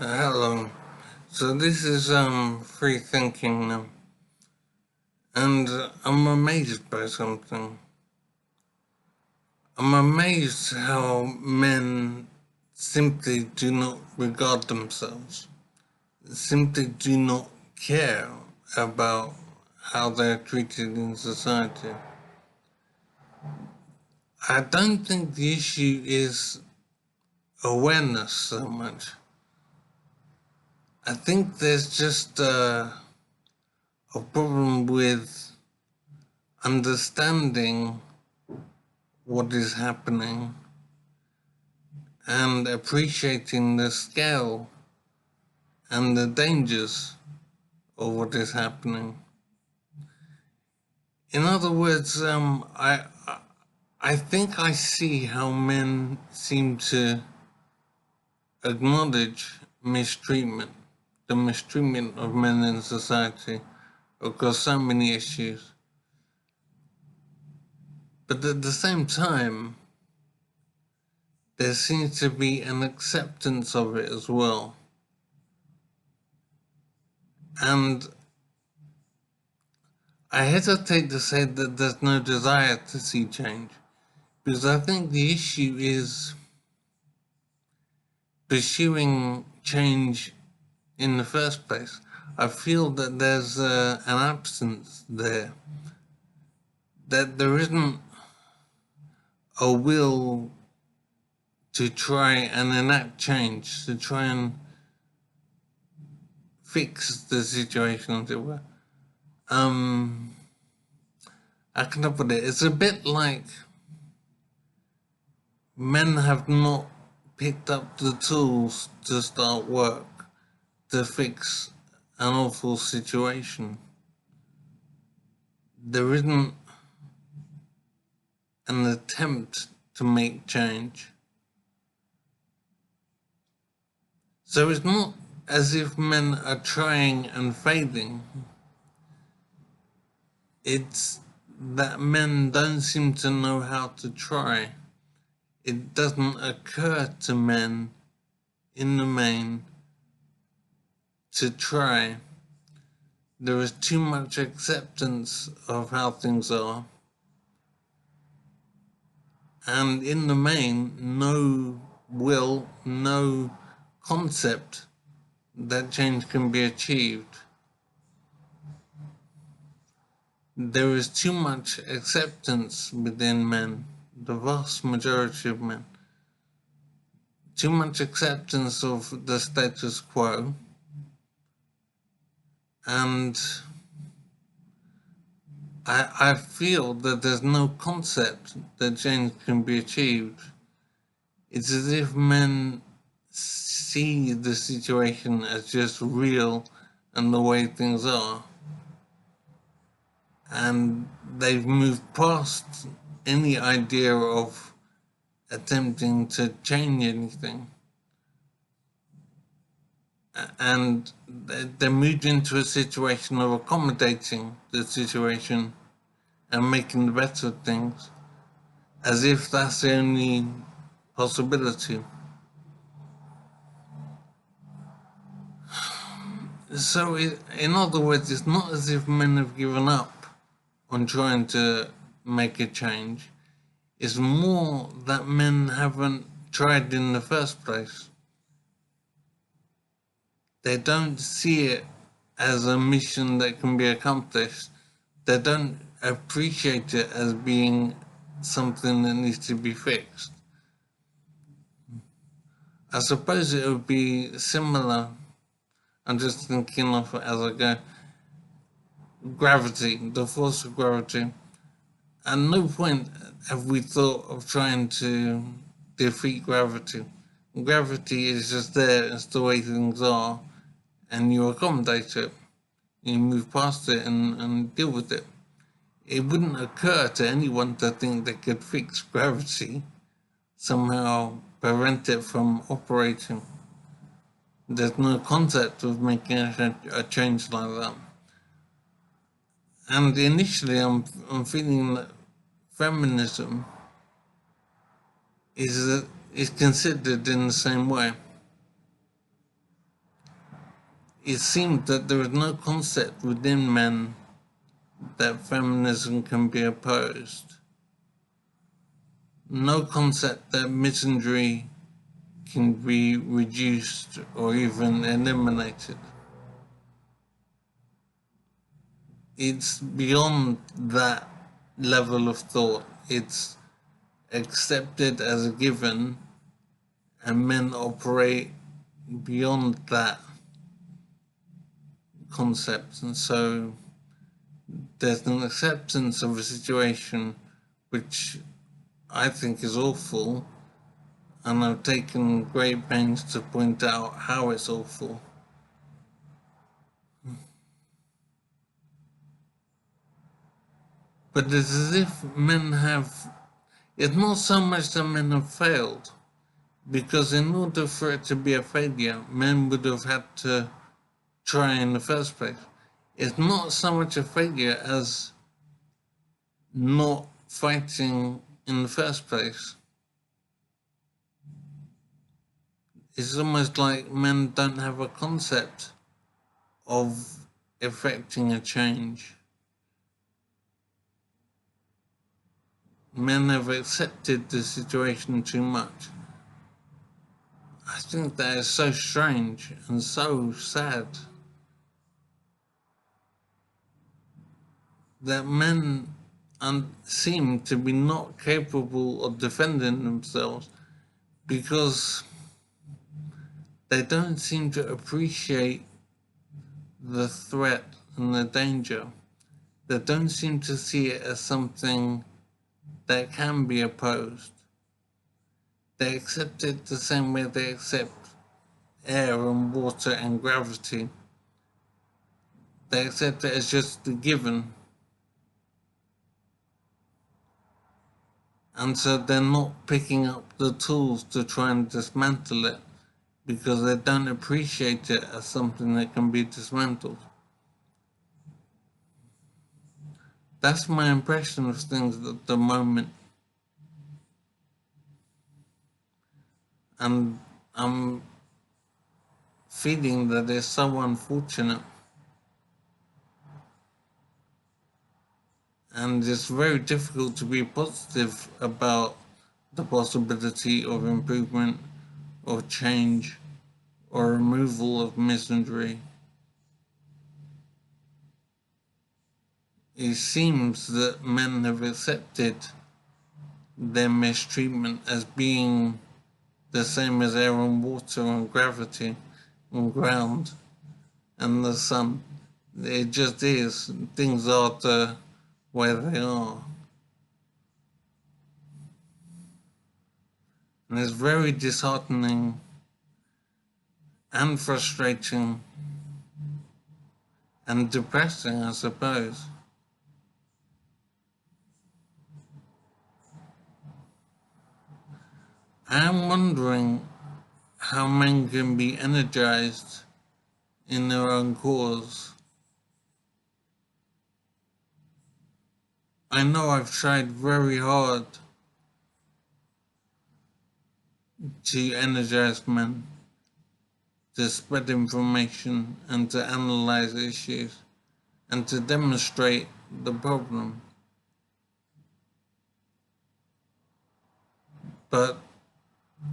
Hello. So this is free thinking now, and I'm amazed by something. I'm amazed how men simply do not regard themselves, simply do not care about how they're treated in society. I don't think the issue is awareness so much. I think there's just a problem with understanding what is happening and appreciating the scale and the dangers of what is happening. In other words, I think I see how men seem to acknowledge mistreatment, the mistreatment of men in society across so many issues. But at the same time, there seems to be an acceptance of it as well. And I hesitate to say that there's no desire to see change, because I think the issue is pursuing change in the first place. I feel that there's an absence there, that there isn't a will to try and enact change, to try and fix the situation, as it were. How can I put it? It's a bit like men have not picked up the tools to start work to fix an awful situation. There isn't an attempt to make change. So it's not as if men are trying and failing. It's that men don't seem to know how to try. It doesn't occur to men in the main to try. There is too much acceptance of how things are. And in the main, no will, no concept that change can be achieved. There is too much acceptance within men, the vast majority of men. Too much acceptance of the status quo, and I feel that there's no concept that change can be achieved. It's as if men see the situation as just real and the way things are, and they've moved past any idea of attempting to change anything. And they're moved into a situation of accommodating the situation and making the best of things, as if that's the only possibility. So, in other words, it's not as if men have given up on trying to make a change. It's more that men haven't tried in the first place. They don't see it as a mission that can be accomplished. They don't appreciate it as being something that needs to be fixed. I suppose it would be similar. I'm just thinking of it as I go. Gravity, the force of gravity. At no point have we thought of trying to defeat gravity. Gravity is just there, it's the way things are, and you accommodate it. You move past it and deal with it. It wouldn't occur to anyone to think they could fix gravity, somehow prevent it from operating. There's no concept of making a change like that. And initially, I'm feeling that feminism is considered in the same way. it seemed that there is no concept within men that feminism can be opposed. No concept that misandry can be reduced or even eliminated. It's beyond that level of thought. It's accepted as a given, and men operate beyond that concept. And so there's an acceptance of a situation which I think is awful, and I've taken great pains to point out how it's awful. But it's as if men have, it's not so much that men have failed, because in order for it to be a failure, men would have had to try in the first place. It's not so much a failure as not fighting in the first place. It's almost like men don't have a concept of effecting a change. Men have accepted the situation too much. I think that is so strange and so sad. That men seem to be not capable of defending themselves because they don't seem to appreciate the threat and the danger. They don't seem to see it as something that can be opposed. They accept it the same way they accept air and water and gravity. They accept it as just a given. And so they're not picking up the tools to try and dismantle it because they don't appreciate it as something that can be dismantled. That's my impression of things at the moment. And I'm feeling that it's so unfortunate. And it's very difficult to be positive about the possibility of improvement or change or removal of misandry. It seems that men have accepted their mistreatment as being the same as air and water and gravity and ground and the sun. It just is. Things are the way they are. And it's very disheartening and frustrating and depressing, I suppose. I am wondering how men can be energized in their own cause. I know I've tried very hard to energize men, to spread information and to analyze issues and to demonstrate the problem. But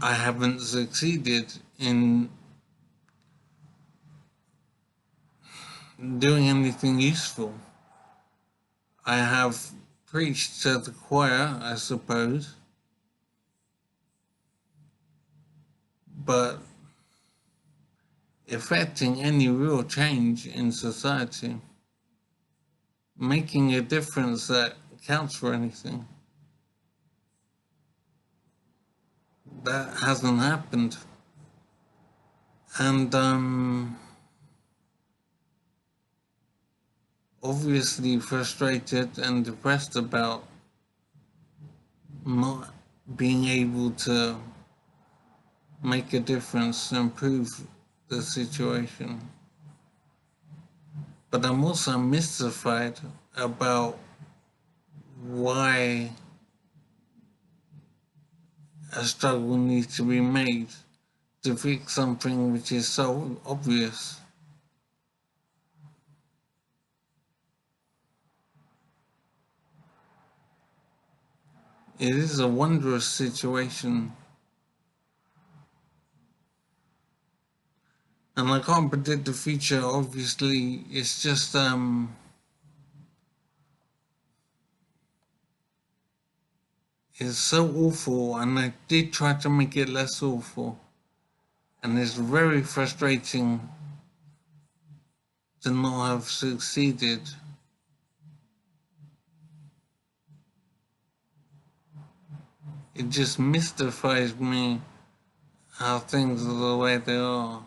I haven't succeeded in doing anything useful. I have preached to the choir, I suppose, but effecting any real change in society, making a difference that counts for anything, that hasn't happened. And obviously frustrated and depressed about not being able to make a difference and improve the situation. But I'm also mystified about why a struggle needs to be made to fix something which is so obvious. It is a wondrous situation. And I can't predict the future, obviously. It's just, it's so awful, and I did try to make it less awful. And it's very frustrating to not have succeeded. It just mystifies me how things are the way they are.